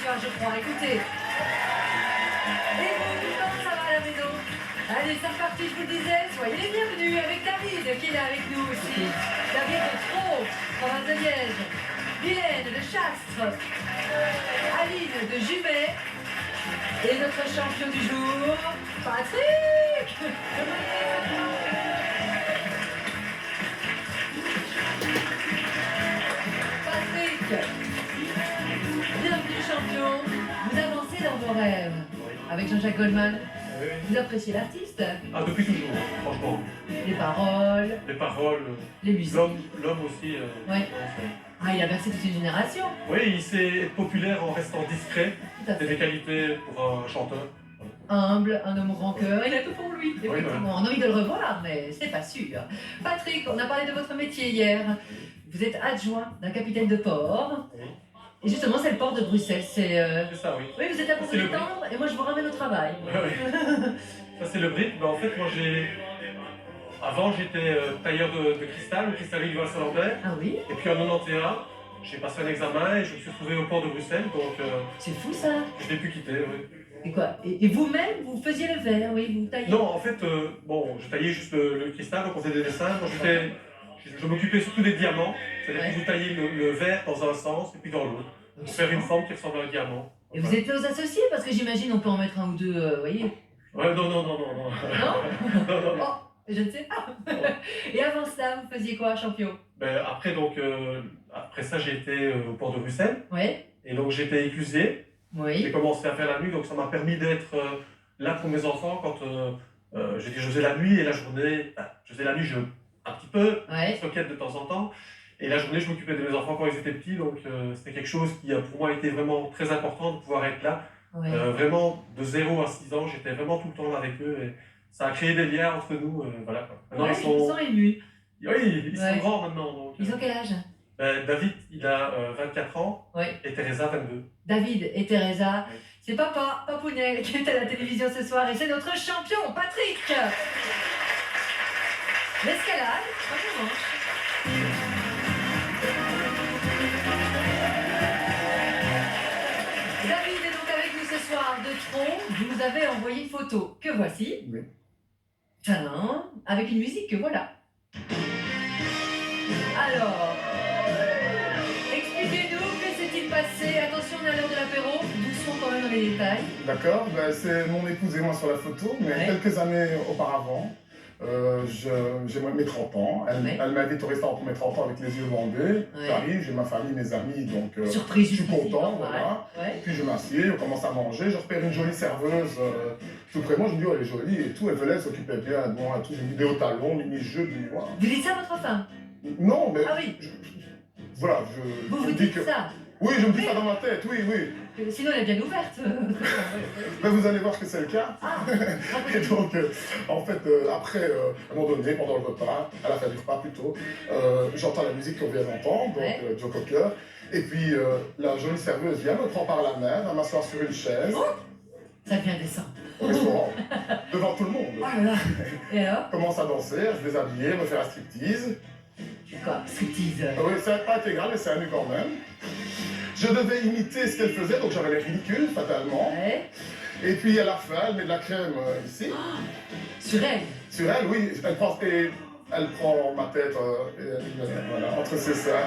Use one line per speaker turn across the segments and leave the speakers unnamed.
soir, je crois. Écoutez. Et vous, comment ça va à la maison? Allez, c'est reparti, je vous le disais. Soyez les bienvenus avec David, qui est là avec nous aussi. David de Trot, province de Liège. Mylène de Chastres. Aline de Jumet. Et notre champion du jour, Patrick. Patrick, bienvenue champion. Vous avancez dans vos rêves. Avec Jean-Jacques Goldman.
Oui.
Vous appréciez l'artiste?
Ah, depuis toujours, franchement.
Les paroles.
Les paroles,
Les musiques.
l'homme aussi.
Ouais. Ah, il a bercé toute une génération.
Oui, il sait être populaire en restant discret.
Tout à
C'est
fait.
des qualités pour un chanteur.
Humble, un homme grand cœur, il a tout pour lui.
Oui,
Effectivement, on a envie de le revoir, mais c'est pas sûr. Patrick, on a parlé de votre métier hier. Vous êtes adjoint d'un capitaine de port.
Oui.
Et justement, c'est le port de Bruxelles.
C'est ça, oui.
Oui, vous êtes là pour vous
C'est le
détendre et moi je vous ramène au travail.
Ouais, ouais. Ça, c'est le brick. En fait, moi, avant, j'étais tailleur de cristal, au cristallerie du Val-Saint-Lambert.
Ah oui?
Et puis en 91, j'ai passé un examen et je me suis retrouvé au port de Bruxelles. Donc,
C'est fou ça.
je n'ai plus quitté. Oui.
Et quoi? Et vous-même, vous faisiez le verre, oui, vous taillez?
Non, en fait, bon, je taillais juste le cristal, donc on faisait des dessins. Moi, je m'occupais surtout des diamants. C'est-à-dire que vous taillez le verre dans un sens et puis dans l'autre. Pour faire une forme qui ressemble à un diamant.
Et vous êtes aux associés? Parce que j'imagine on peut en mettre un ou deux, vous voyez?
Ouais, non.
Non?
Non.
Oh, je ne sais pas. Et avant ça, vous faisiez quoi, champion?
Ben, après, donc, après ça, j'ai été au port de Bruxelles.
Ouais.
Et donc, j'étais éclusier. J'ai
Oui.
commencé à faire la nuit, donc ça m'a permis d'être là pour mes enfants quand je faisais la nuit et la journée. Je faisais la nuit, un petit peu,
Ouais.
soquette de temps en temps. Et la journée, je m'occupais de mes enfants quand ils étaient petits. Donc, c'était quelque chose qui, pour moi, était vraiment très important de pouvoir être là.
Ouais.
Vraiment, de 0 à 6 ans, j'étais vraiment tout le temps là avec eux. Et ça a créé des liens entre nous. Voilà, quoi. Maintenant,
Ouais,
ils sont
émus.
Oui, ils sont
Ouais.
grands maintenant. Donc,
Ils ont quel âge?
David, il a 24 ans
Ouais.
et Teresa, 22.
David et Teresa.
Oui.
C'est papa, Papounet, qui est à la télévision ce soir et c'est notre champion, Patrick. L'escalade, en revanche. David est donc avec nous ce soir de Tron. Vous nous avez envoyé une photo que voici.
Oui.
Tadam, avec une musique que voilà. Alors, expliquez-nous que s'est-il passé. Attention, on est à l'heure de l'apéro. Doucement quand même dans les détails.
D'accord, ben, c'est mon épouse et moi sur la photo, mais
Ouais.
quelques années auparavant, j'ai mes 30 ans.
Ouais.
Elle m'invite au restaurant pour mes 30 ans avec les yeux bandés.
Ouais.
J'arrive, j'ai ma famille, mes amis, donc
Surprise,
je suis content,
ouais.
voilà.
Ouais.
Puis je m'assieds, on commence à manger, je repère une jolie serveuse tout près de moi, je me dis oh elle est jolie et tout, elle venait, elle s'occupait bien de moi et tout, j'ai mis des hauts talons, mini-jeux, du moi.
Vous dites ça à votre femme?
Non, mais
Ah oui.
voilà,
Vous
je
vous
me dis
dites
que...
ça?
Oui, je me dis ça dans ma tête, oui, oui.
Sinon, elle est bien ouverte.
Mais vous allez voir que c'est le cas.
Ah,
Et donc, en fait, après, à un moment donné, pendant le repas, à la fin du repas plutôt, j'entends la musique qu'on vient d'entendre, donc
Ouais.
Joe Cocker. Et puis, la jolie serveuse vient, me prend par la main, va m'asseoir sur une chaise,
ça devient décent.
au restaurant, devant tout le monde.
Oh là là. Et alors?
Commence à danser, à se déshabiller, me faire la striptease.
Quoi? Striptease?
Oui, c'est pas intégral, mais c'est à nu quand même. Je devais imiter ce qu'elle faisait, donc j'avais l'air ridicule, fatalement.
Ouais.
Et puis à la fin, elle met de la crème ici.
Sur elle?
Sur elle, oui, elle prend ma tête voilà, entre ses seins.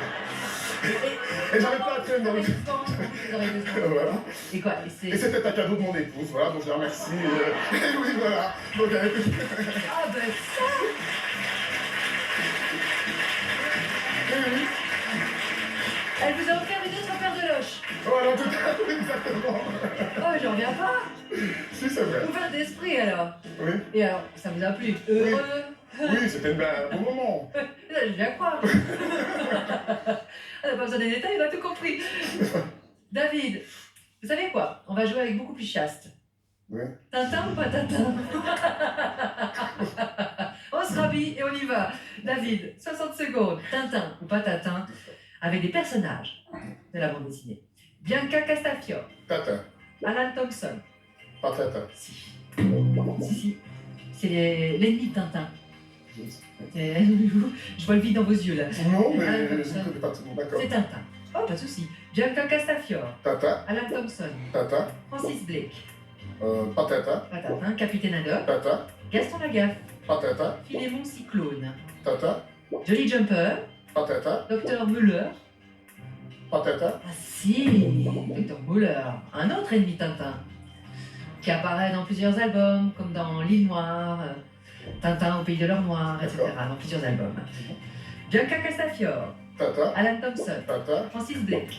Et j'avais pas la crème dans le... Voilà.
Et quoi?
Et c'était un cadeau de mon épouse, voilà, donc je la remercie. Et oui, voilà. Donc,
Ah ben ça! Elle vous a offert une autre paire de loches.
voilà, tout à fait, exactement.
Oh, j'en reviens pas.
Si, c'est vrai.
Ouvert d'esprit alors.
Oui,
Et alors, ça vous a plu? Heureux?
oui, c'était un bon moment.
Je viens croire. Elle n'a pas besoin des détails, on a tout compris. David, vous savez quoi? On va jouer avec beaucoup plus chaste.
Oui.
Tintin ou pas Tintin? On se rhabille et on y va. David, 60 secondes. Tintin ou pas Tintin? Avec des personnages de la bande dessinée. Bianca Castafiore,
Tatin,
Alan Thompson.
pas Tatin.
Si. Si. C'est l'ennemi de Tintin. Je vois le vide dans vos yeux là.
Non, mais
Alan
je ne
Thompson.
connais pas tout le monde, d'accord.
C'est Tintin. Oh, pas de souci. Bianca Castafiore,
Tata,
Alan Thompson,
tata,
Francis Blake,
patata,
Patatin, Capitaine Haddock,
tata,
Gaston Lagaffe,
patata,
Philémon Cyclone,
tata,
Jolly Jumper,
patata,
Dr Muller.
patata,
Ah si, Dr Muller, un autre ennemi Tintin, qui apparaît dans plusieurs albums, comme dans L'île Noire, Tintin au pays de l'or noir, etc.
D'accord.
Dans plusieurs albums. Bianca Castafiore,
tata,
Alan Thompson,
tata,
Francis Blake,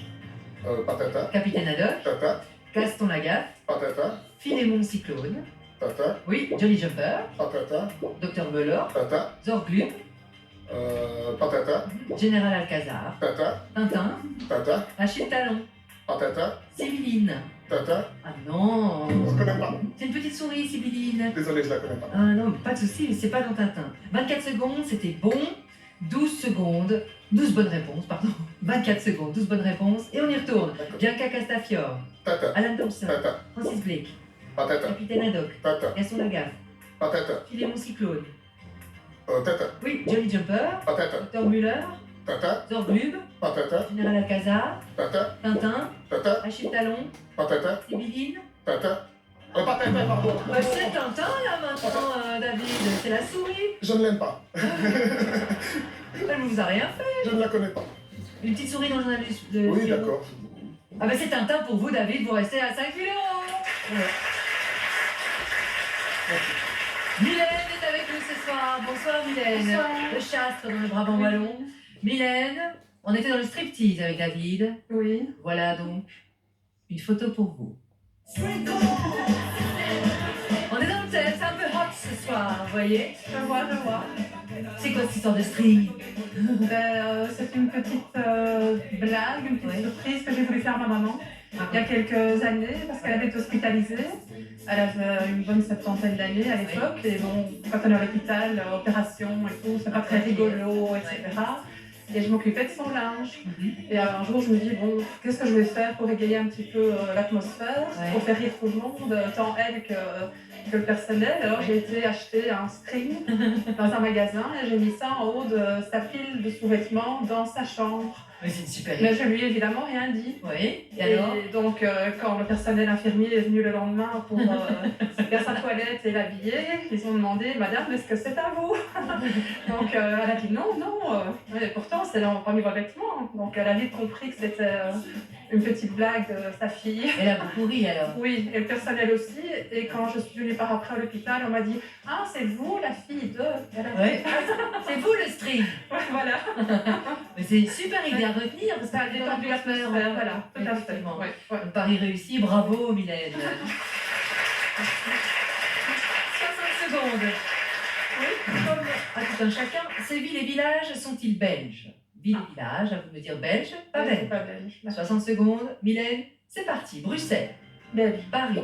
patata,
Capitaine Haddock,
tata,
Gaston Lagaffe,
patata,
Philémon Cyclone,
tata,
oui, Jolly Jumper,
patata,
Dr Muller,
tata,
Zorglub,
patata,
Général Alcazar,
tata,
Tintin,
tata,
Achille Talon,
patata,
Sibylline.
tata.
Ah non,
Je connais pas.
c'est une petite souris, Sibylline.
Désolé, je la connais pas.
Ah non, pas de souci, c'est pas dans Tintin. 24 secondes, c'était bon. 12 secondes, 12 bonnes réponses, pardon. 24 secondes, 12 bonnes réponses. Et on y retourne.
D'accord.
Bianca Castafiore,
Tata,
Alan Thompson,
tata,
Francis Blake,
patata,
Capitaine Haddock,
tata,
Gaston Lagaffe,
patata,
Philémon Cyclone.
tata,
Oui, Jolly Jumper,
patata,
Dr Muller,
tata,
Zorglub,
patata,
Général Alcazar,
tata,
Tintin,
tata,
Achille Talon,
patata,
Sibylline.
tata, patata, pardon.
C'est Tintin là maintenant, David, c'est la souris.
Je ne l'aime pas.
Elle ne vous a rien fait.
Je ne la connais pas.
Une petite souris dans le journal de...
Oui, d'accord.
Ah bah c'est Tintin pour vous, David, vous restez à 5 000 €.
Ouais.
Mylène est avec nous ce soir. Bonsoir Mylène.
Bonsoir.
Le chastre dans le Brabant Wallon. Mylène, on était dans le striptease avec David.
Oui.
Voilà donc une photo pour vous. On est dans le thème, c'est un peu hot ce soir, vous voyez.
Je vois, je vois.
C'est quoi cette histoire de string?
C'est une petite blague, une petite
Oui.
surprise que j'ai voulu faire à ma maman il y a quelques années parce qu'elle avait été hospitalisée. Elle avait une bonne septantaine d'années à l'époque et bon, quand on est à l'hôpital, opération et tout, c'est pas très rigolo, etc. Et je m'occupais de son linge. Et un jour, je me dis, bon, qu'est-ce que je vais faire pour égayer un petit peu l'atmosphère,
Ouais.
pour faire rire tout le monde, tant elle que le personnel. Alors j'ai été acheter un string dans un magasin et j'ai mis ça en haut de sa pile de sous-vêtements dans sa chambre.
Mais c'est une super
Mais
idée.
je lui ai évidemment rien dit.
Oui, et alors?
Et donc, quand le personnel infirmier est venu le lendemain pour faire sa toilette et l'habiller, ils ont demandé, Madame, est-ce que c'est à vous? Donc, elle a dit non, non. Et pourtant, c'est parmi vos vêtements. Donc, elle a vite compris que c'était une petite blague de sa fille.
Elle a beaucoup ri alors.
Oui, et le personnel aussi. Et quand je suis venue par après à l'hôpital, on m'a dit, ah, c'est vous, la fille de... Elle a dit,
Ouais. C'est vous le string.
ouais, voilà.
Mais c'est une super idée à retenir parce que
Ça a détendu l'atmosphère, voilà, tout à fait.
Effectivement.
Ouais, ouais.
Un pari réussi, bravo Mylène. 60 secondes. Oui, comme à tout un chacun, ces villes et villages sont-ils belges? Villes et villages, à vous de me dire belge, pas belge.
Pas belge.
60 secondes, Mylène, c'est parti. Bruxelles,
Belge.
Paris,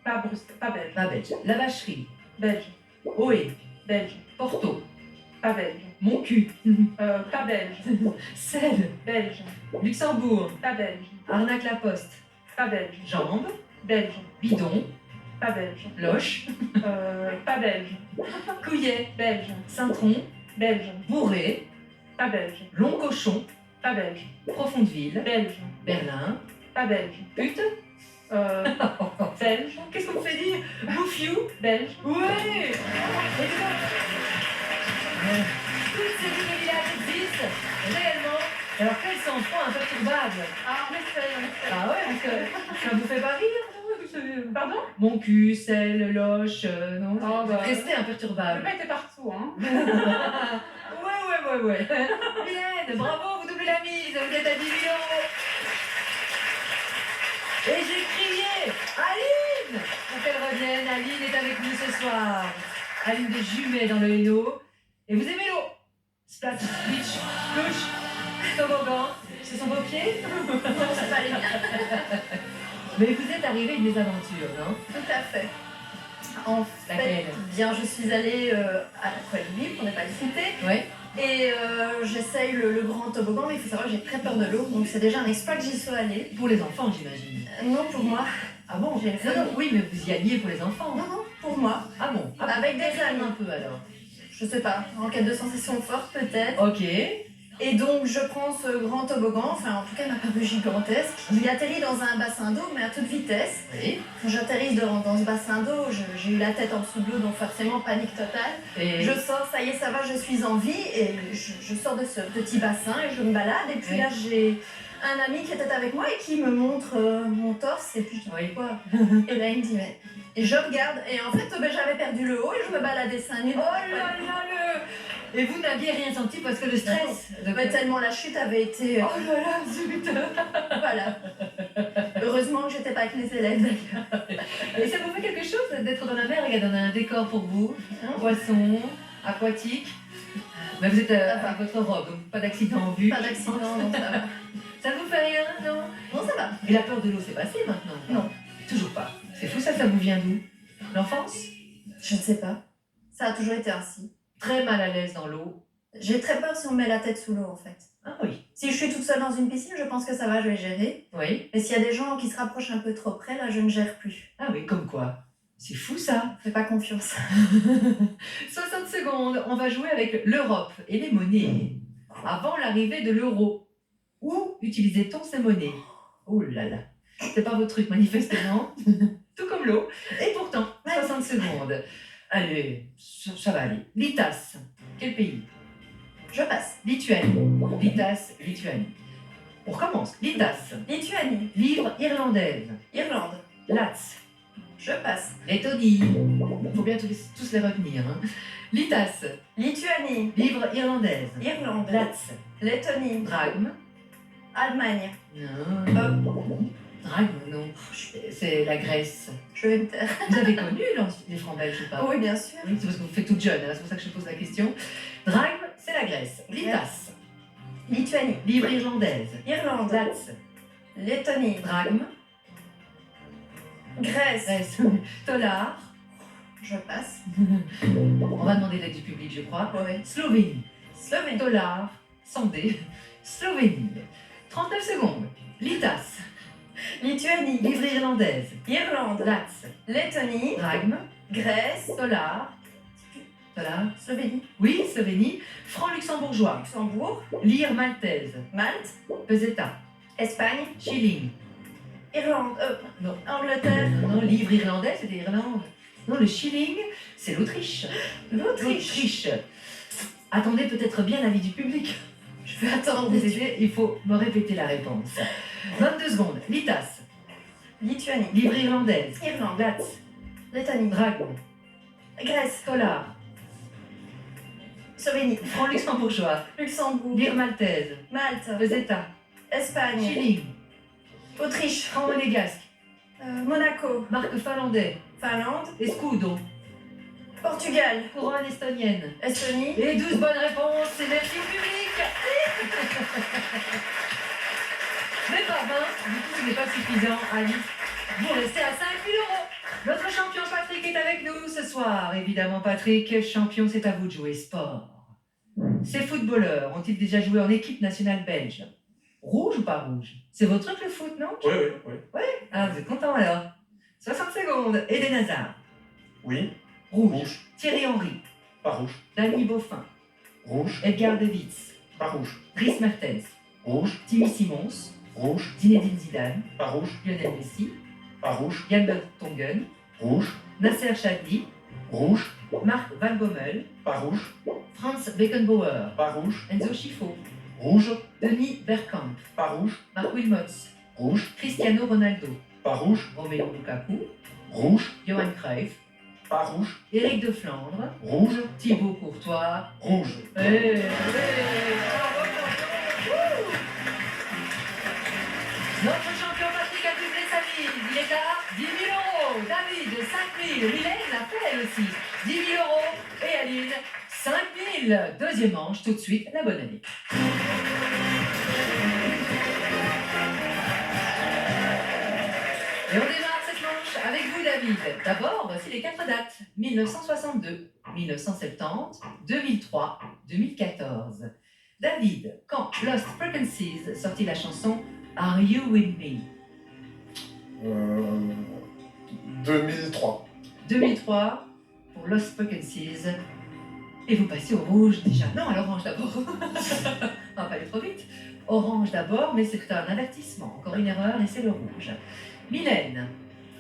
Pas Bruxelles. Pas belge.
pas belge. La Vacherie,
Belge.
Oé,
Belge.
Porto,
Pas belge.
Mon cul,
Pas belge.
Selle,
Belge.
Luxembourg,
Pas belge.
Arnaque-la-Poste,
Pas belge.
Jambes,
Belge.
Bidon,
Pas belge.
Loche,
Pas belge.
Couillet,
Belge.
Saint-Tron,
Belge.
Bourré,
Pas belge.
Long Cochon,
Pas belge.
Profondeville,
Belge.
Berlin,
Pas belge.
Pute.
Belge.
Qu'est-ce qu'on me fait dire? Bouffiou.
Belge.
Ouais. Toutes ces villes et villages existent réellement. Alors quels sont enfants imperturbables?
Ah, on essaye, on essaye.
Ah ouais, parce que ça vous fait pas rire?
Pardon?
Mon cul, Selle, Loche, non?
Oh, bah.
Restez
J'ai
imperturbable.
pas été partout, hein.
Ouais. Mylène, bravo, vous doublez la mise, vous êtes à 10 000 €. Et j'ai crié Aline pour qu'elle revienne. Aline est avec nous ce soir. Aline de Jumet dans le Hainaut. Et vous aimez l'eau? Splat, switch, couche, toboggan. Ce sont vos pieds?
Non, c'est pas les miens.
Mais vous êtes arrivé une mésaventure, non?
Tout à fait. En fait,
Laquelle?
bien, je suis allée à l'Aquarium Libre, pour ne pas le citer,
Ouais.
et j'essaye le grand toboggan, mais il faut savoir que j'ai très peur de l'eau, donc c'est déjà un exploit que j'y sois allée.
Pour les enfants, j'imagine.
Non, pour moi.
Ah bon?
J'ai
Non, non, oui, mais vous y alliez pour les enfants.
Non, non, pour moi.
Ah bon? Ah,
Avec des
déclame
amis.
un peu alors.
Je sais pas, en cas de sensation forte peut-être.
Ok.
Et donc je prends ce grand toboggan, enfin en tout cas il m'a paru gigantesque. Il atterrit dans un bassin d'eau, mais à toute vitesse.
Oui.
Quand j'atterris dans ce bassin d'eau, j'ai eu la tête en dessous de l'eau, donc forcément panique totale.
Et
Je sors, ça y est, ça va, je suis en vie, et je sors de ce petit bassin et je me balade. Et puis
Oui.
là, j'ai un ami qui était avec moi et qui me montre mon torse, et puis je dis,
Oui.
quoi? Et là, il me dit, mais. Et je regarde, et en fait, ben, j'avais perdu le haut et je me baladais seins nus.
oh là là Et vous n'aviez rien senti parce que le stress.
Mais tellement la chute avait été.
Oh là là, zut.
Voilà. Heureusement que j'étais pas avec les élèves d'ailleurs.
Et ça vous fait quelque chose d'être dans la mer? Regarde, on a un décor pour vous, poisson, aquatique. Mais vous êtes avec votre robe, donc pas d'accident en vue.
Pas d'accident, non, ça va.
Ça vous fait rien, non?
Non, ça va.
Et la peur de l'eau, c'est passé maintenant?
Non.
Toujours pas. C'est fou, ça vous vient d'où? L'enfance?
Je ne sais pas. Ça a toujours été ainsi.
Très mal à l'aise dans l'eau.
J'ai très peur si on me met la tête sous l'eau en fait.
Ah oui.
Si je suis toute seule dans une piscine, je pense que ça va, je vais gérer.
Oui.
Mais s'il y a des gens qui se rapprochent un peu trop près, là, je ne gère plus.
Ah oui, comme quoi? C'est fou ça.
Fais pas confiance.
60 secondes, on va jouer avec l'Europe et les monnaies. Avant l'arrivée de l'euro, où utilisait-on ces monnaies? Oh là là, c'est pas votre truc manifestement, tout comme l'eau. Et pourtant, 60 secondes. Allez, ça va aller. Litas, quel pays?
Je passe.
Lituanie. Litas, Lituanie. On recommence. Litas,
Lituanie.
livre irlandaise.
Irlande.
Lats,
Je passe.
Lettonie. Faut bien tous les retenir. Hein. Litas,
Lituanie.
livre irlandaise.
Irlande.
Lats,
Lettonie.
drachme.
Allemagne.
Non. Drachme, non. C'est la Grèce.
Je vais me taire.
Vous avez connu les francs belges ou pas?
Oui, bien sûr.
Oui, c'est parce que vous faites toute jeune, hein, c'est pour ça que je pose la question. Drachme, c'est la Grèce. Litas,
Lituanie.
livre irlandaise.
Irlande.
Lats,
Lettonie.
drachme.
Grèce.
Grèce. Dollar.
Je passe.
On va demander l'aide du public, je crois.
Oui.
Slovénie.
Slovénie.
Dollar, sans D. Slovénie. 39 secondes. Litas,
Lituanie.
livre irlandaise.
Irlande.
Lats,
Lettonie.
drachme.
Grèce.
Dollar. Dollar.
Slovénie.
Oui, Slovénie. Franc luxembourgeois.
Luxembourg.
Lire maltaise.
Malte.
Peseta.
Espagne.
Shilling.
Irlande.
Non.
Angleterre.
Non, livre irlandais, c'était Irlande. Non, le shilling, c'est l'Autriche.
L'Autriche.
Attendez peut-être bien l'avis du public.
Je vais attendre.
Pour vous aider, il faut me répéter la réponse. 22 secondes. Litas.
Lituanie.
Livre irlandaise.
Irlande.
Lats.
Lettonie.
Drachme.
Grèce.
Dollar.
Slovénie.
Franc luxembourgeois.
Luxembourg.
Lire maltaise.
Malte.
Peseta.
Espagne.
Shilling.
Autriche.
Franc monégasque.
Monaco.
Marque finlandais.
Finlande.
Escudo.
Portugal.
Couronne estonienne.
Estonie.
Et 12 bonnes réponses, c'est merci public. Mais pas 20, du coup ce n'est pas suffisant, Alice. Vous restez à 5 000 €. Notre champion Patrick est avec nous ce soir. Évidemment Patrick, champion, c'est à vous de jouer sport. Ces footballeurs ont-ils déjà joué en équipe nationale belge? Rouge ou pas rouge? C'est votre truc le foot, non?
Oui, oui, oui.
Ah, vous êtes content alors? 60 secondes. Eden Hazard.
Oui.
Rouge.
Rouge.
Thierry Henry.
Pas rouge.
Danny Beaufin.
Rouge.
Edgar Davids.
Pas rouge.
Dries Mertens.
Rouge.
Timmy Simons.
Rouge.
Zinedine Zidane.
Pas rouge.
Lionel Messi.
Pas rouge.
Jan Vertonghen.
Rouge.
Nasser Chadli.
Rouge.
Marc Van Bommel.
Pas rouge.
Franz Beckenbauer.
Pas rouge.
Enzo Schifo.
Rouge.
Denis Bergkamp.
Pas rouge.
Marc Wilmots.
Rouge.
Cristiano Ronaldo.
Pas rouge.
Romelu Lukaku.
Rouge.
Johan Cruyff.
Pas rouge.
Éric de Flandre.
Rouge.
Thibaut Courtois.
Rouge.
Bravo, notre champion Patrick a doublé sa mise. Il est à 10 000 €. David, 5 000. Mylène l'a fait elle aussi. 10 000 €. Et Aline, 5 000. Deuxième manche, tout de suite, la bonne année. Et on démarre cette manche avec vous, David. D'abord, voici les 4 dates. 1962, 1970, 2003, 2014. David, quand Lost Frequencies sortit la chanson Are You With Me?
2003.
2003 pour Lost Frequencies. Et vous passez au rouge déjà. Non, à l'orange d'abord. On va pas aller trop vite. Orange d'abord, mais c'est un avertissement. Encore une erreur et c'est le rouge. Mylène,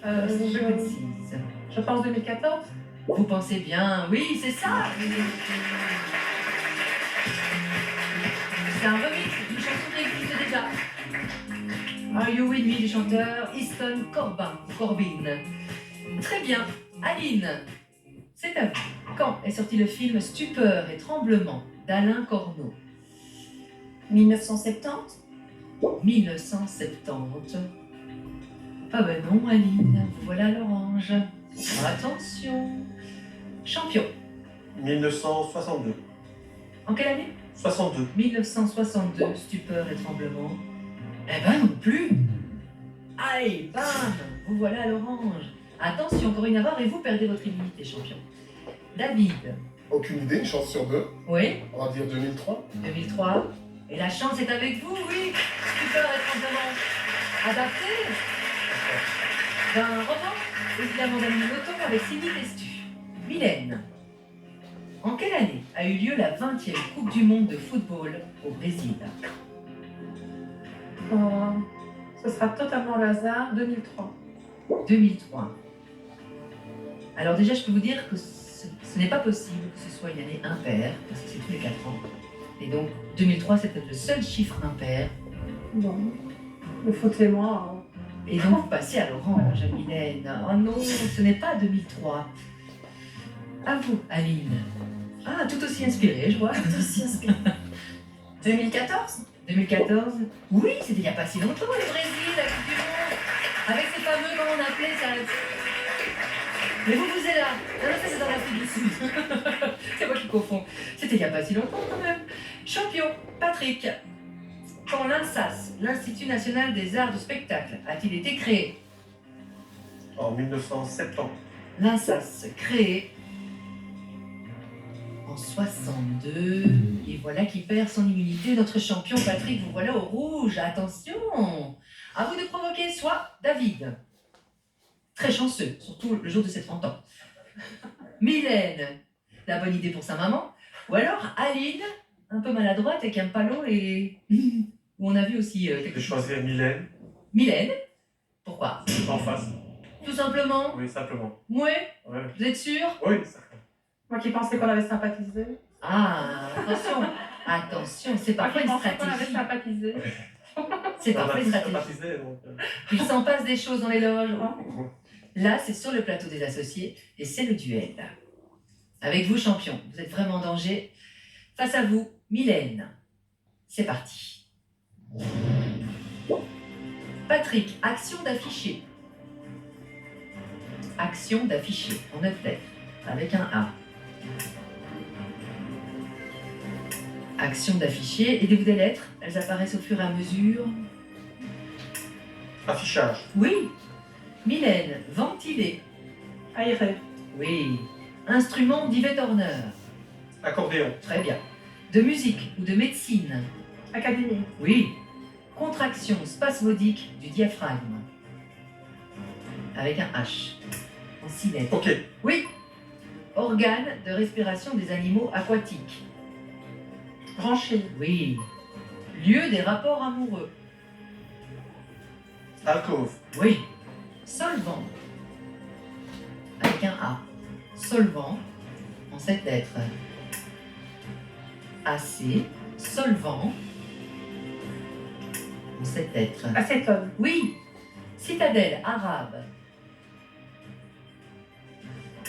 je précise.
Je pense 2014.
Vous pensez bien, oui, c'est ça. C'est un remix d'une chanson qui existe déjà. Are You With Me du chanteur Easton Corbin. Très bien. Aline, c'est à vous. Quand est sorti le film Stupeur et Tremblement d'Alain Corneau?
1970.
1970. Ah ben non, Aline, vous voilà à l'orange. Attention. Champion.
1962.
En quelle année?
62.
1962, Stupeur et Tremblement. Eh ben non plus. Allez, bam, vous voilà à l'orange. Attention, Corinne Navarre, et vous perdez votre immunité, champion. David.
Aucune idée, une chance sur deux.
Oui,
On va dire 2003.
2003. Et la chance est avec vous, oui. Stupeur et Tremblement. Adapté. D'un roman, évidemment d'Annie Nothomb avec Sylvie Testu. Mylène. En quelle année a eu lieu la 20e Coupe du Monde de football au Brésil?
Ce sera totalement le hasard, 2003.
2003. Alors déjà, je peux vous dire que ce n'est pas possible que ce soit une année impaire, parce que c'est tous les 4 ans. Et donc, 2003, c'était le seul chiffre impair.
Bon, le faute et moi.
Et donc, vous passez à l'orange, Mylène. Oh non, ce n'est pas 2003. À vous, Aline. Ah, tout aussi inspirée, je vois.
Tout aussi inspiré. 2014.
2014. Oui, c'était il n'y a pas si longtemps, le Brésil, la Coupe du Monde. Avec ces fameux, comment on appelait ça? Mais vous êtes là. Non, ça c'est dans l'Afrique du Sud. C'est moi qui confonds. C'était il n'y a pas si longtemps quand même. Champion, Patrick. Quand l'INSAS, l'Institut National des Arts du Spectacle, a-t-il été créé?
En 1970.
L'INSAS, créé en 62. Et voilà qui perd son immunité. Notre champion, Patrick, vous voilà au rouge. Attention. À vous de provoquer soit David. Très chanceux, surtout le jour de ses 30 ans. Mylène, la bonne idée pour sa maman. Ou alors Aline, un peu maladroite avec un palo et... où on a vu aussi
Je
quelque
vais
chose.
choisir Mylène.
Mylène, pourquoi?
En face.
Tout simplement.
Oui, simplement.
Ouais,
Ouais.
vous êtes sûr?
Oui, ça.
Moi qui pensais qu'on avait sympathisé.
Ah, attention, attention, c'est
Moi
parfois
qui
une
pensais qu'on avait
stratégie.
sympathisé.
C'est
On a
parfois une
tous
stratégie.
sympathisé, donc.
Il s'en passe des choses dans les loges. Là, c'est sur le plateau des associés et c'est le duel. Avec vous, champion, vous êtes vraiment en danger. Face à vous, Mylène. C'est parti. Patrick, action d'afficher. Action d'afficher en 9 lettres avec un A. Action d'afficher. Aidez-vous des lettres. Elles apparaissent au fur et à mesure.
Affichage.
Oui. Mylène, ventiler.
Aéré.
Oui. Instrument d'Yvette Horner.
Accordéon.
Très bien. De musique ou de médecine.
Académie.
Oui. Contraction spasmodique du diaphragme. Avec un H. En 6 lettres.
Ok.
Oui. Organe de respiration des animaux aquatiques.
Branchée.
Oui. Lieu des rapports amoureux.
Alcôve.
Oui. Solvant. Avec un A. Solvant. En 7 lettres. AC. Solvant. En 7 lettres.
Acétone.
Oui. Citadelle arabe.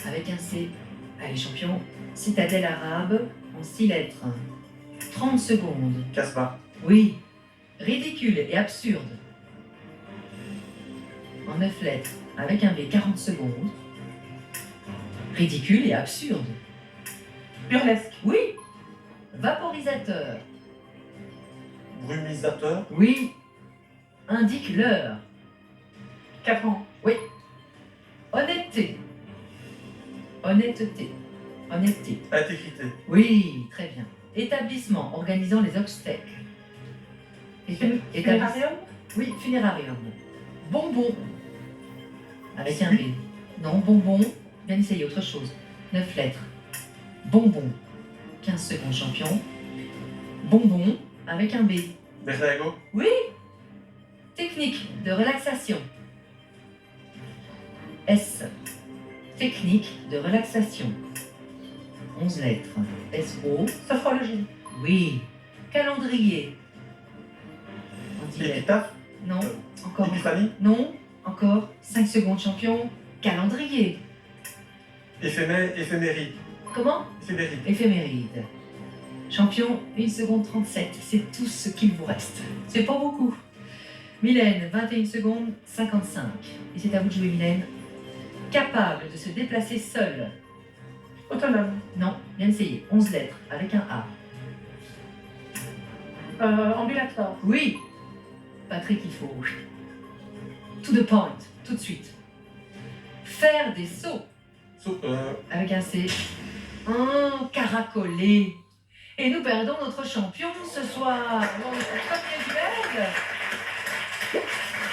Avec un C. Allez, champion. Citadelle arabe. En 6 lettres. 30 secondes.
Casbah.
Oui. Ridicule et absurde. En 9 lettres. Avec un B. 40 secondes. Ridicule et absurde.
Burlesque.
Oui. Vaporisateur.
Brumisateur.
Oui. Indique l'heure.
4 ans.
Honnêteté. Honnêteté. Honnêteté.
Intégrité.
Oui, très bien. Établissement organisant les obsèques.
Funérarium.
Oui, funérarium. Bonbon. Avec un B. Non, bonbon. Bien essayer autre chose. 9 lettres. Bonbon. 15 secondes, champion. Bonbon avec un B.
Berdago.
Oui. Technique de relaxation. S. Technique de relaxation. 11 lettres. S-O.
Sophrologie.
Oui. Calendrier. On dirait.
Épitaphe.
Non. Encore.
Épiphanie.
Non. Encore. 5 secondes champion. Calendrier.
Éphéméride.
Comment?
Éphéméride.
Éphéméride. Champion, 1 seconde 37. C'est tout ce qu'il vous reste. C'est pas beaucoup. Mylène, 21 secondes 55. Et c'est à vous de jouer, Mylène. Capable de se déplacer seule.
Autonome.
Non, bien essayé. 11 lettres, avec un A.
Ambulatoire.
Oui. Patrick, il faut. To the point, tout de suite. Faire des sauts. Avec un C. Caracoler. Et nous perdons notre champion ce soir. Dans notre premier duel.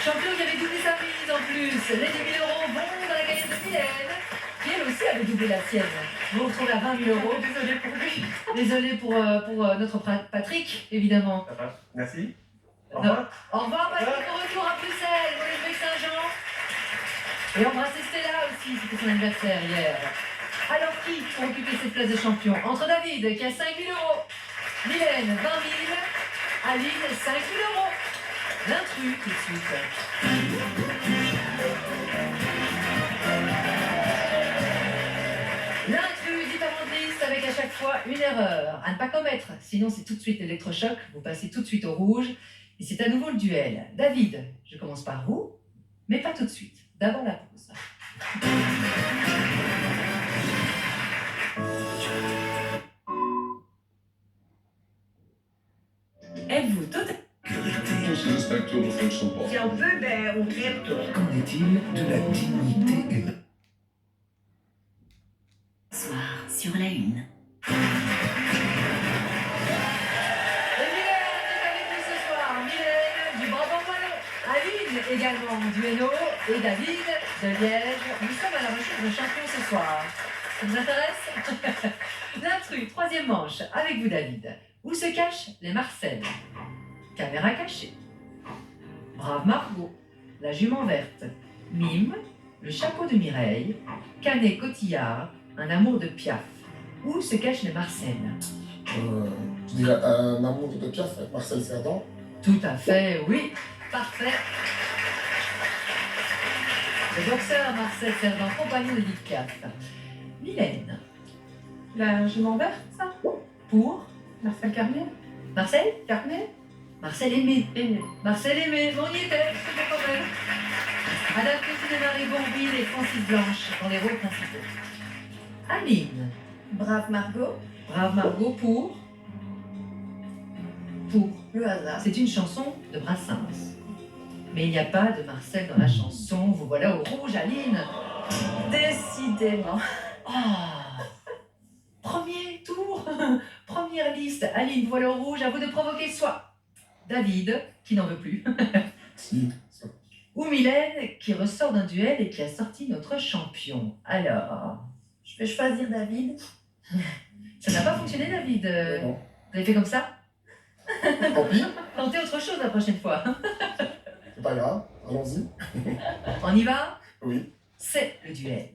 Champion qui avait doublé sa mise en plus. Les 10 000 euros vont dans la gagnante de Mylène, qui elle aussi avait doublé la sienne. Vous vous retrouvez à 20 000 euros.
Désolée pour lui.
Désolé pour notre Patrick, évidemment.
Ça passe. Merci. Au
Non.
revoir.
Au revoir Patrick, au retour à Bruxelles, au Lévesque Saint-Jean. Et embrasser Stella aussi, c'était son anniversaire hier. Alors qui pour occuper cette place de champion? Entre David qui a 5 000 euros, Mylène 20 000, Aline 5 000 euros. L'intrus tout de suite. L'intrus dit Amandine avec à chaque fois une erreur à ne pas commettre. Sinon c'est tout de suite l'électrochoc, vous passez tout de suite au rouge. Et c'est à nouveau le duel. David, je commence par vous, mais pas tout de suite. D'abord la pause. Êtes-vous tout
Tous ces inspecteurs ne fonctionnent pas.
Si on peut, ben, on crève tout.
Qu'en est-il de la dignité humaine?
Soir sur la une.
Et Mylène est avec nous ce soir. Mylène du Brabant-Wallon. Aline également du Hainaut. Et David de Liège. Nous sommes à la recherche d'un champion ce soir. Ça vous intéresse? L'intrus, troisième manche. Avec vous David. Où se cachent les Marcel? Caméra cachée. Brave Margot. La jument verte. Mime. Le chapeau de Mireille. Canet Cotillard. Un amour de Piaf. Où se cachent les Marcel?
Je dirais un amour de Piaf avec Marcel Cerdan.
Tout à fait, oui. Parfait. Le boxeur Marcel Cerdan, compagnon de Edith Piaf. Mylène.
La jument verte, ça?
Pour
Marcel Carnet.
Marcel?
Carnet.
Marcel Aimé.
Aimé.
Marcel Aimé, on y était, c'est pas quand même. Adapté cinéma Les Bourbilles et Francis Blanche dans les rôles principaux. Aline.
Brave Margot,
Brave Margot pour
le hasard.
C'est une chanson de Brassens. Mais il n'y a pas de Marcel dans la chanson. Vous voilà au rouge, Aline.
Décidément.
Ah, premier tour, première liste. Aline, vous voilà au rouge. À vous de provoquer soit David, qui n'en veut plus,
Si.
ou Mylène, qui ressort d'un duel et qui a sorti notre champion. Alors,
Je vais choisir David.
ça n'a pas fonctionné, David.
Non.
Vous avez fait comme ça?
Tant pis,
Tentez autre chose la prochaine fois.
c'est pas grave. Allons-y.
On y va?
Oui.
C'est le duel.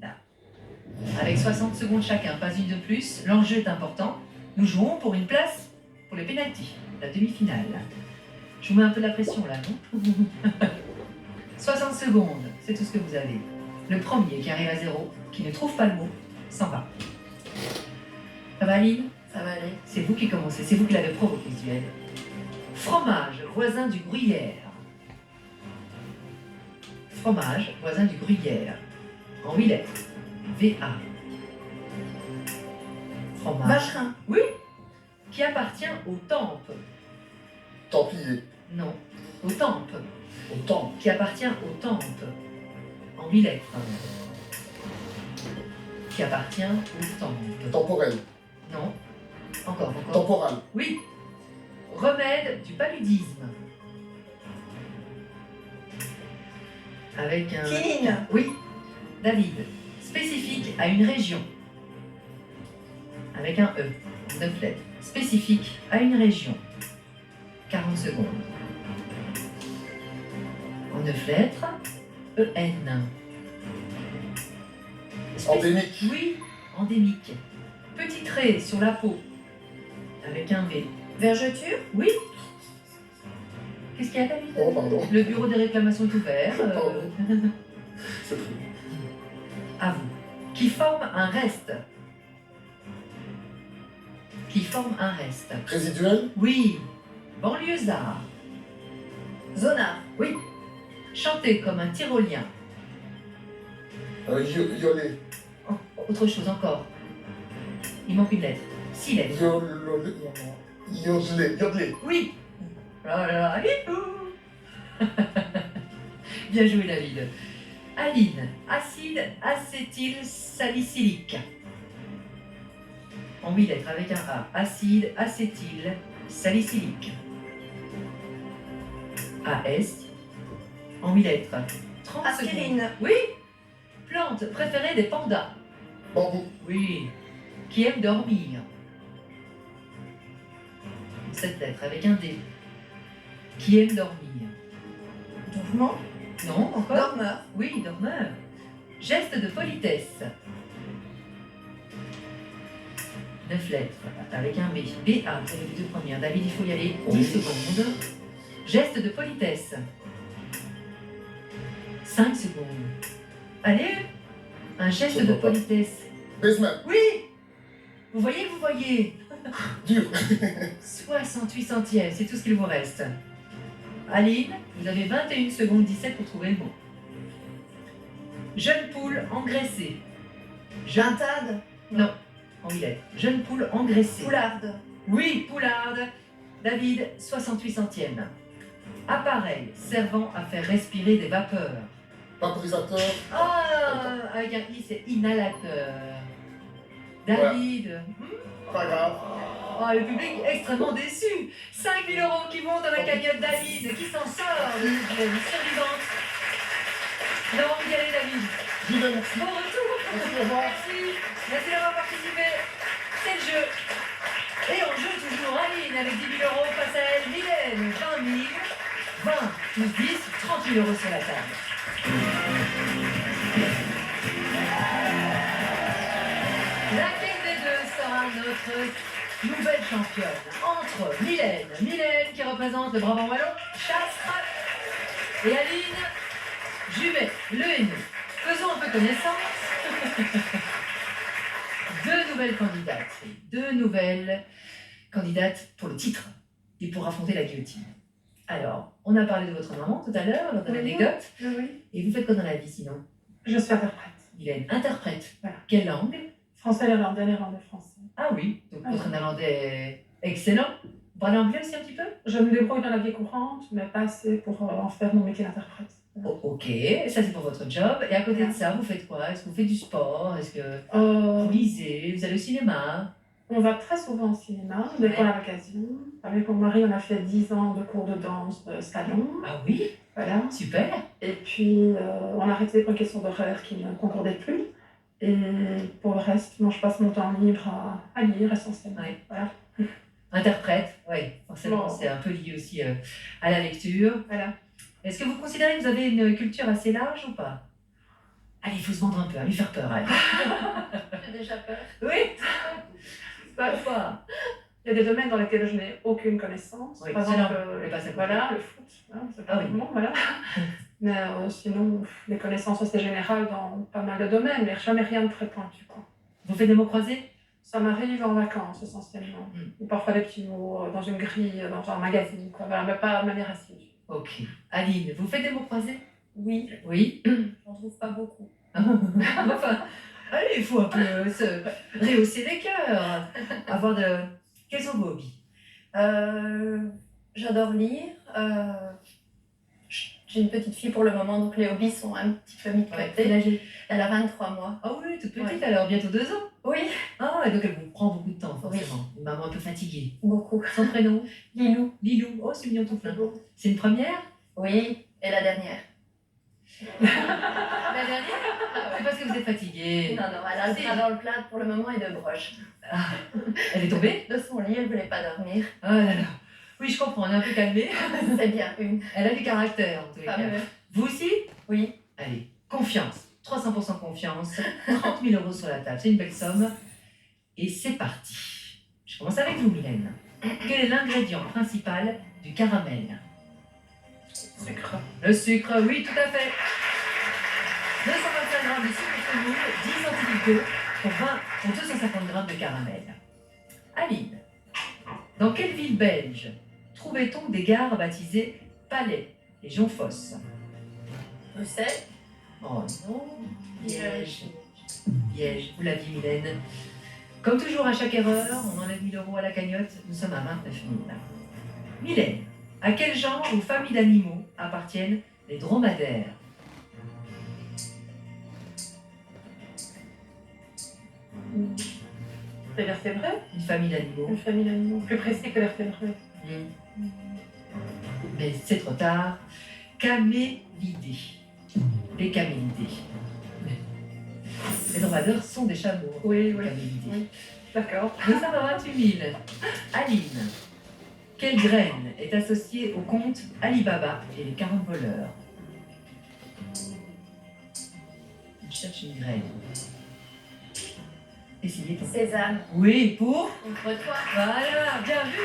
Avec 60 secondes chacun, pas une de plus. L'enjeu est important. Nous jouons pour une place pour les pénaltys, la demi-finale. Je vous mets un peu de la pression là, non? 60 secondes, c'est tout ce que vous avez. Le premier qui arrive à 0, qui ne trouve pas le mot, s'en va. Ça va, Aline?
Ça va aller.
C'est vous qui commencez, c'est vous qui l'avez provoqué ce duel. Fromage, voisin du gruyère. Fromage, voisin du gruyère. En 8 lettres. VA. Fromage.
Vacherin.
Oui. Qui appartient aux tempes.
Templier.
Non. Aux tempes.
Au temple.
Qui appartient aux tempes. En 8 lettres. Qui appartient aux tempes.
Temporel.
Non. Encore.
Temporal.
Oui. Remède du paludisme. Avec un...
Quinine.
Oui. David. Spécifique à une région. Avec un E. En 9 lettres. Spécifique à une région. secondes. En 9 lettres, EN.
Endémique.
Oui, endémique. Petit trait sur la peau, avec un V.
Vergeture.
Oui. Qu'est-ce qu'il y a, David?
Oh, pardon.
Le bureau des réclamations est ouvert.
Pardon. C'est tout.
À vous. Qui forme un reste. Qui forme un reste.
Résiduel.
Oui. Banlieusard.
Zonard.
Oui. Chanter comme un tyrolien.
Yolé.
Oh, autre chose encore. Il manque une lettre. 6 lettres.
Yololé. Yodelé. Yodelé.
Oui. Oh là là, youhou. Bien joué, David. Aline, acide acétylsalicylique. En 8 lettres avec un A. Acide acétylsalicylique. AS. En 8 lettres. 30 secondes.
Aspirine.
Oui. Plante préférée des pandas.
Bambou.
Oui. Qui aime dormir. 7 lettres avec un D. Qui aime dormir.
Dormant.
Non, encore.
Dormeur.
Oui, dormeur. Geste de politesse. 9 lettres avec un B. BA, c'est les deux premières. David, il faut y aller. 10 secondes. Geste de politesse. 5 secondes. Allez, un geste de politesse.
Basement.
Oui. Vous voyez, vous voyez.
Dur.
68 centièmes, c'est tout ce qu'il vous reste. Aline, vous avez 21 secondes 17 pour trouver le mot. Jeune poule engraissée.
Jintade.
Non, en 8 lettres. Jeune poule engraissée.
Poularde.
Oui, poularde. David, 68 centièmes. Appareil servant à faire respirer des vapeurs.
Vaporisateur.
Ah, avec un I, c'est inhalateur. David.
Pas grave.
Oh, le public extrêmement déçu. 5 000 € qui vont dans la cagnotte d'Aline, qui s'en sort, survivante. Nous avons envie d'y aller, David.
J'y vais, merci.
Bon retour.
Merci, au revoir.
Merci d'avoir participé. C'est le jeu. Et on joue toujours Aline avec 10 000 € face à elle, Mylène, 20 000, 20 plus 10, 30 000 € sur la table. Laquelle des deux sera notre nouvelle championne? Entre Mylène qui représente le Brabant Wallon, Chastre, et Aline Jumet, le Hainaut. Faisons un peu connaissance. Deux nouvelles candidates pour le titre et pour affronter la guillotine. Alors, on a parlé de votre maman tout à l'heure, dans une anecdote.
Oui.
Et vous faites quoi dans la vie sinon?
Je suis interprète.
Mylène, interprète.
Voilà.
Quelle langue?
Français, néerlandais, néerlandais, français.
Ah oui, donc votre néerlandais est excellent. Vous parlez anglais aussi un petit peu?
Je me débrouille dans la vie courante, mais pas assez pour en faire mon métier d'interprète.
Oh, ok, ça c'est pour votre job. Et à côté de ça, vous faites quoi? Est-ce que vous faites du sport? Est-ce que vous lisez? Vous allez au cinéma?
On va très souvent au cinéma, dès qu'on a l'occasion. Avec mon mari, on a fait 10 ans de cours de danse de salon.
Ah oui?
Voilà.
Super.
Et puis, on a arrêté pour une question d'horaire qui ne concordait plus. Et pour le reste, moi, je passe mon temps libre à lire essentiellement.
Ouais.
Voilà.
Interprète, oui, forcément,
Bon.
c'est un peu lié aussi à la lecture.
Voilà.
Est-ce que vous considérez que vous avez une culture assez large ou pas? Allez, il faut se vendre un peu, à lui faire peur, allez.
J'ai déjà peur.
Oui. Parfois.
Il y a des domaines dans lesquels je n'ai aucune connaissance.
Oui,
Par
c'est
exemple,
là, on est passé à côté.
voilà, le foot, hein, c'est pas
Ah oui.
tout le monde, voilà. Mais sinon, les connaissances assez générales dans pas mal de domaines, mais jamais rien de très pointu, quoi.
Vous faites des mots croisés?
Ça m'arrive en vacances essentiellement. Ou parfois des petits mots dans une grille, dans un magazine, quoi. Voilà, mais pas de manière assidue.
Ok. Aline, vous faites des mots croisés?
Oui,
Oui.
j'en trouve pas beaucoup.
Enfin, allez, il faut un peu se rehausser les cœurs. Avoir de... Quels sont vos hobbies?
J'adore lire. J'ai une petite fille pour le moment, donc les hobbies sont un petit peu mis de
Ouais,
côté.
quel âge est-
Elle a 23 mois.
Ah oui, toute petite
Ouais.
alors, bientôt 2 ans.
Oui,
Ah, et donc elle vous prend beaucoup de temps, forcément. Une maman un peu fatiguée.
beaucoup.
Son prénom?
Lilou.
Lilou. Oh, c'est mignon tout plein. C'est une première?
Oui, et la dernière.
La dernière? C'est parce que vous êtes fatiguée.
Non, non, elle a le bras dans le plat pour le moment et de broche.
Elle est tombée?
De son lit, elle voulait pas dormir.
Oh là là. Oui, je comprends, on est un peu calmé.
C'est bien une.
Elle a du caractère, en tous les cas.
Fameux.
Vous aussi?
Oui.
Allez, confiance. 300% confiance. 30 000 euros sur la table, c'est une belle somme. Et c'est parti. Je commence avec vous, Mylène. Quel est l'ingrédient principal du caramel?
Sucre.
Le sucre, oui, tout à fait. 225 grammes de sucre semoule, 10 centilitres d'eau pour 250 grammes de caramel. Aline, dans quelle ville belge trouvait-on des gares baptisées Palais et Jonfosse?
Bruxelles.
Oh non, Liège. Liège, vous l'aviez, Mylène. Comme toujours, à chaque erreur, on enlève 1000 euros à la cagnotte. Nous sommes à 29 000. Mylène, à quel genre ou famille d'animaux appartiennent les dromadaires?
Les vertébrés.
Une famille d'animaux.
Une famille d'animaux. Plus précis que vertébrés.
Mais c'est trop tard. Camélidés. Les camélidés. Les dromadaires sont des chameaux.
Oui, oui.
Camélidés.
Oui. D'accord.
Nous sommes à 28 000. Aline, quelle graine est associée au conte Alibaba et les 40 voleurs? On cherche une graine. Essayez ton...
Sésame.
Oui, pour...
Ouvre-toi.
Voilà, bien vu.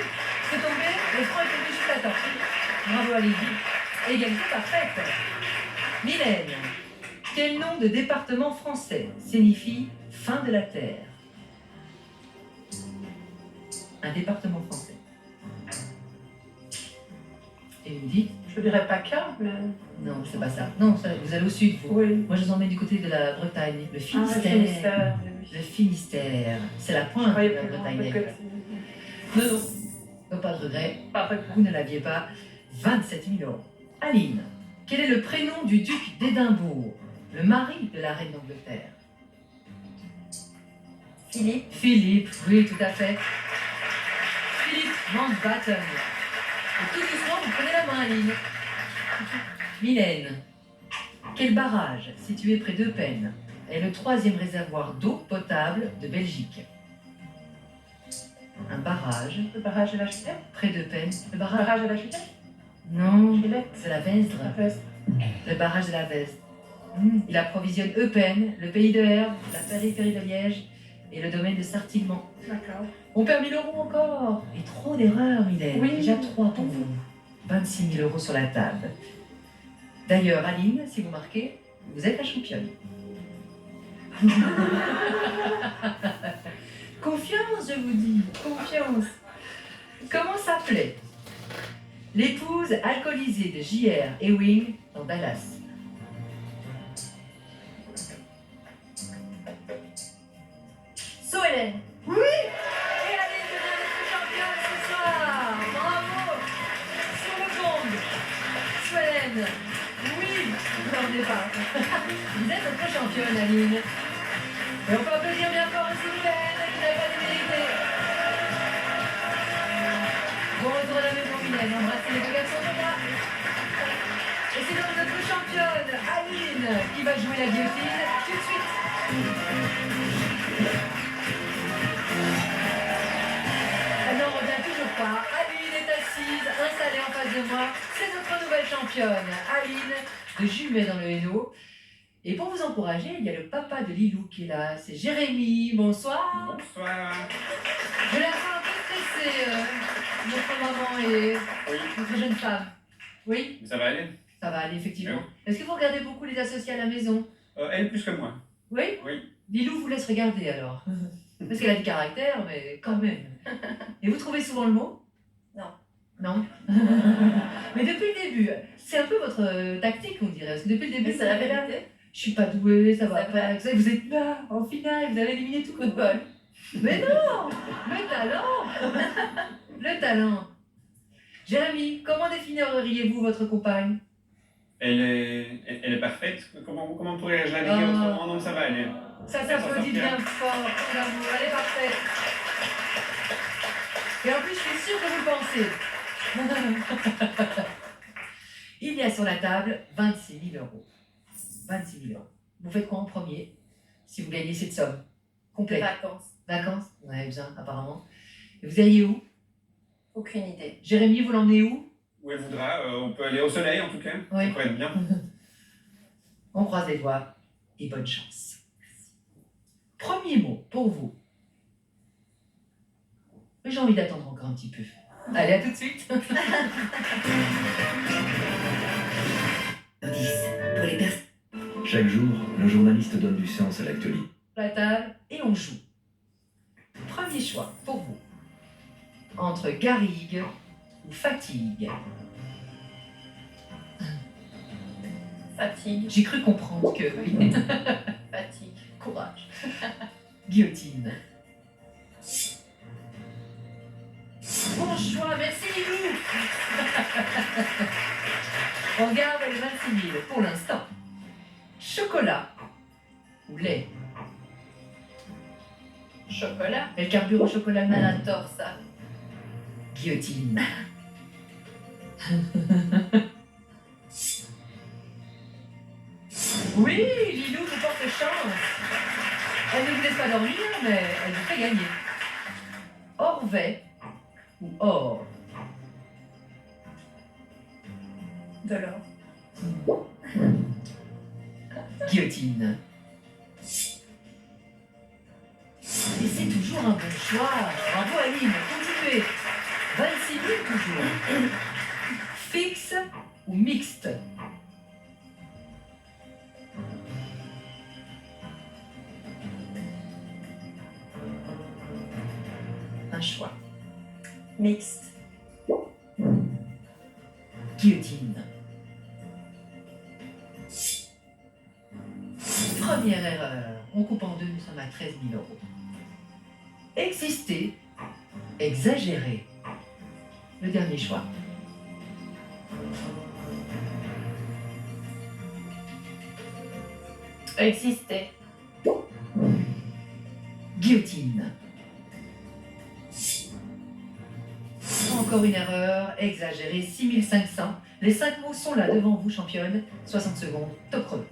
C'est tombé, le franc est tombé juste à temps. Bravo à Lydie. Égalité parfaite. Mylène, quel nom de département français signifie fin de la terre? Un département français. Et vous me dites?
Je dirais PACA, mais.
Non, c'est pas ça. Non, ça, vous allez au sud, vous.
Oui.
Moi, je vous emmène du côté de la Bretagne, le
Ah,
Finistère.
le Finistère, oui.
Le Finistère. C'est la
Je
pointe de
croyais
la
plus loin,
Bretagne.
peut-être.
Non, non. Donc, pas de regret.
Pas vrai.
Vous ne l'aviez pas. 27 000 euros. Aline, quel est le prénom du duc d'Édimbourg, le mari de la reine d'Angleterre?
Philippe.
Philippe, oui, tout à fait. Philippe Mountbatten. Et tout doucement, vous prenez la main, Aline. Mylène, quel barrage, situé près d'Eupen, est le 3e réservoir d'eau potable de Belgique? Un barrage
Le barrage de la Chutette.
près d'Eupen. Le
Le
barrage?
barrage de la Chutette.
Non,
Chilette.
c'est la Vesdre.
La Peste.
Le barrage de la Vesdre. Il approvisionne Eupen, le pays de Herbe, la périphérie de Liège et le domaine de Sartillement.
D'accord.
On perd 1000 euros encore. Et trop d'erreurs, Mylène.
Oui.
Déjà 3 pour vous. 26 000 euros sur la table. D'ailleurs, Aline, si vous marquez, vous êtes la championne. Confiance, je vous dis. Confiance. Comment s'appelait l'épouse alcoolisée de J.R. Ewing dans Dallas?
So-Hélène.
Oui! Et Aline devient notre championne ce soir! Bravo! Sur le gong! Solène! Oui! Non, on n'est pas. Vous êtes notre championne, Aline. Et on peut applaudir bien fort aussi Mylène, qui n'avait pas démérité. Bon retour à la maison, Mylène. Embrassez les deux garçons de moi. Et c'est donc notre championne, Aline, qui va jouer la guillotine tout de suite. Elle n'en revient toujours pas. Aline est assise, installée en face de moi. C'est notre nouvelle championne, Aline, de Jumet dans le Hainaut. Et pour vous encourager, il y a le papa de Lilou qui est là. C'est Jérémy. Bonsoir.
Bonsoir.
Je la sens un peu stressée, notre maman et
Oui.
notre jeune femme. Oui,
Ça va aller?
ça va aller, effectivement.
Oui.
Est-ce que vous regardez beaucoup les associés à la maison?
Elle plus que moi.
Oui?
Oui.
Lilou vous laisse regarder alors. Parce qu'elle a du caractère, mais quand même. Et vous trouvez souvent le mot?
Non.
Non. Mais depuis le début, c'est un peu votre tactique, on dirait. Parce que depuis le début,
Mais c'est la vérité.
je suis pas douée, ça va
C'est
pas.
vrai.
Vous êtes là, en finale, vous avez éliminé tout le bol. Mais non! Le talent! Le talent! Jérémy, comment définiriez-vous votre compagne?
Elle est parfaite. Comment pourrais-je la décrire autrement? Non, ça va aller.
Ça s'applaudit bien fort, mon amour, elle est parfaite. Et en plus, je suis sûre que vous le pensez. Il y a sur la table 26 000 euros. 26 000 euros. Vous faites quoi en premier si vous gagnez cette somme
Les
complète?
vacances.
Vacances? Vous en avez besoin, apparemment. Et vous iriez où?
Aucune idée.
Jérémy, vous l'emmenez où?
Où elle voudra. On peut aller au soleil en tout cas.
Oui.
Ça pourrait être bien.
On croise les doigts et bonne chance. Premier mot pour vous. Mais j'ai envie d'attendre encore un petit peu. Allez, à tout de suite.
Indice pour les personnes.
Chaque jour, le journaliste donne du sens à l'actualité.
La table et on joue. Premier choix pour vous. Entre garrigue ou fatigue.
Fatigue.
J'ai cru comprendre que oui.
Fatigue.
Courage. Guillotine. Bon choix, merci Lilou. On garde les 26 000 pour l'instant. Chocolat ou lait?
Chocolat.
Elle carbure au chocolat le
Elle
malade.
adore ça.
Guillotine. Oui, Lilou vous porte chance. Elle ne vous laisse pas dormir, mais elle vous fait gagner. Orvet ou or?
De l'or.
Guillotine. Et c'est toujours un bon choix. Bravo Aline, continuez. 26 000 toujours. Fixe ou mixte? Un choix.
Mixte.
Guillotine. Première erreur. On coupe en deux, nous sommes à 13 000 euros. Exister, exagérer. Le dernier choix.
Exister.
Guillotine. Encore une erreur, exagéré, 6500. Les 5 mots sont là devant vous, championne. 60 secondes, top chrono.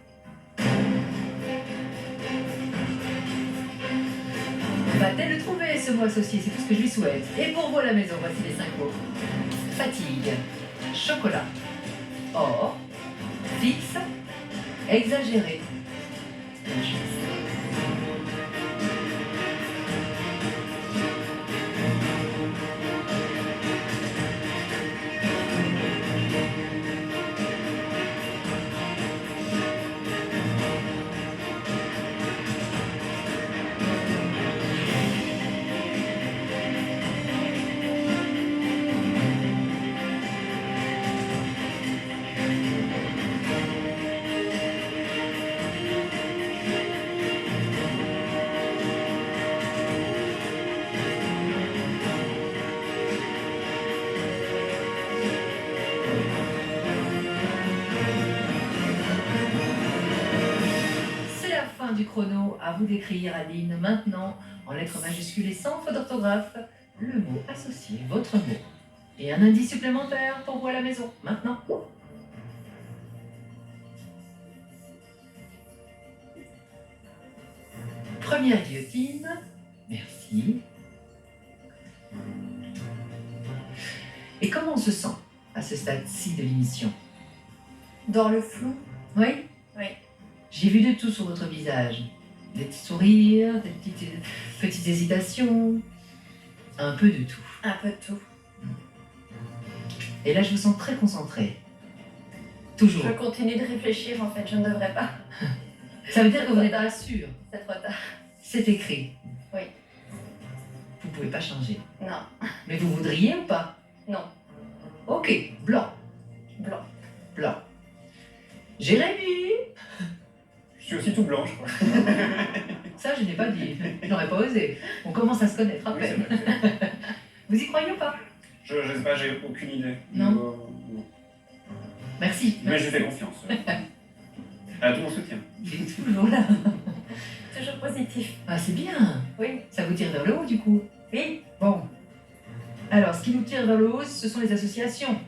Va-t-elle le trouver, ce mot associé? C'est tout ce que je lui souhaite. Et pour vous à la maison, voici les 5 mots. Fatigue, chocolat, or, fixe, exagéré. Bonne chance. Du chrono, à vous d'écrire, Aline, maintenant, en lettres majuscules et sans faute d'orthographe, le mot associé, votre mot. Et un indice supplémentaire pour vous à la maison, maintenant. Première guillotine, merci. Et comment on se sent à ce stade-ci de l'émission?
Dans le flou.
Oui?
Oui.
J'ai vu de tout sur votre visage. Des petits sourires, des petites hésitations. Un peu de tout.
Un peu de tout.
Et là, je vous sens très concentré. Toujours.
Je continue de réfléchir, en fait, je ne devrais pas.
Ça veut dire que vous n'êtes pas sûr.
C'est trop tard.
C'est écrit.
Oui.
Vous pouvez pas changer.
Non.
Mais vous voudriez ou pas?
Non.
Ok, blanc.
Blanc.
Blanc. Jérémy!
Je suis aussi tout blanc, je crois.
Ça, je n'ai pas dit. Je n'aurais pas osé. On commence à se connaître à
Oui, c'est
peine.
vrai.
Vous y croyez ou pas?
Je sais pas, j'ai aucune idée.
Non.
Non.
Merci.
Mais je fais confiance. Elle a tout mon soutien.
Il est toujours là.
Toujours positif.
Ah, c'est bien.
Oui.
Ça vous tire vers le haut, du coup?
Oui.
Bon. Alors, ce qui nous tire vers le haut, ce sont les associations.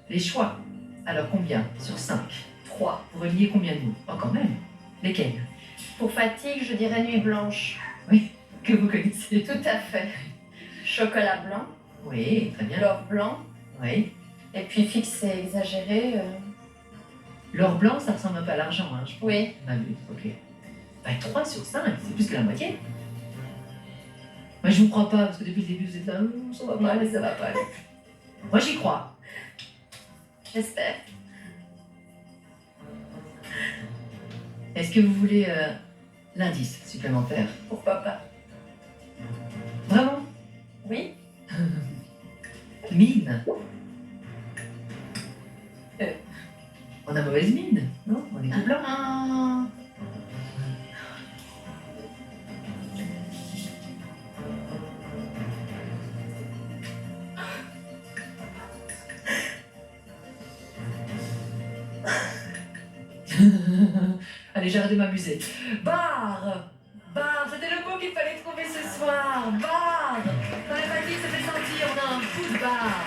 Les choix. Alors, combien sur 5?
3.
Vous reliez combien de mots? Oh, quand même. Lesquels?
Pour fatigue, je dirais nuit blanche.
Oui, que vous connaissez.
Tout à fait. Chocolat blanc.
Oui, très bien.
L'or blanc.
Oui.
Et puis fixe et exagéré.
L'or blanc, ça ressemble un peu à l'argent, hein, je pense.
Oui.
Ah oui, ok. Bah, 3 sur 5, c'est plus que la moitié. Moi, je vous crois pas, parce que depuis le début, vous êtes là, ça va pas aller, ça va pas aller. Moi, j'y crois.
J'espère.
Est-ce que vous voulez l'indice supplémentaire?
Pourquoi pas?
Vraiment?
Oui.
Mine. On a mauvaise mine, non? On est tout blanc.
Ah.
Allez, j'arrête de m'amuser. Bar! Bar, c'était le mot qu'il fallait trouver ce soir. Bar! Dans la fatigue se fait sentir, on a un coup de bar.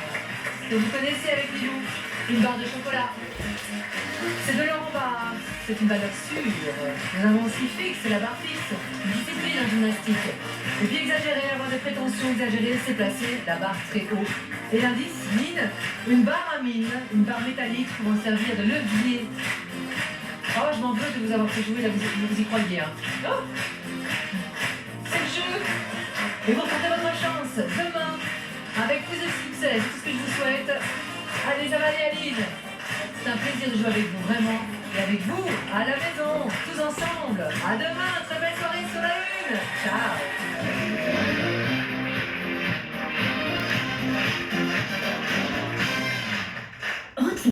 Que vous connaissez avec Milou, une barre de chocolat. C'est de l'or en barre, c'est une valeur sûre. Nous avons aussi fixe, c'est la barre fixe, une discipline en gymnastique. Et puis exagérer, avoir des prétentions exagérées, c'est placer la barre très haut. Et l'indice, mine, une barre à mine, une barre métallique pouvant servir de levier. Oh, je m'en veux de vous avoir fait jouer, là vous y croyez. Hein. Oh, c'est le jeu. Et vous retentez votre chance demain, avec plus de succès, c'est tout ce que je vous souhaite. Allez, ça va aller, Aline. C'est un plaisir de jouer avec vous, vraiment. Et avec vous, à la maison, tous ensemble. À demain, très belle soirée sur la Lune. Ciao.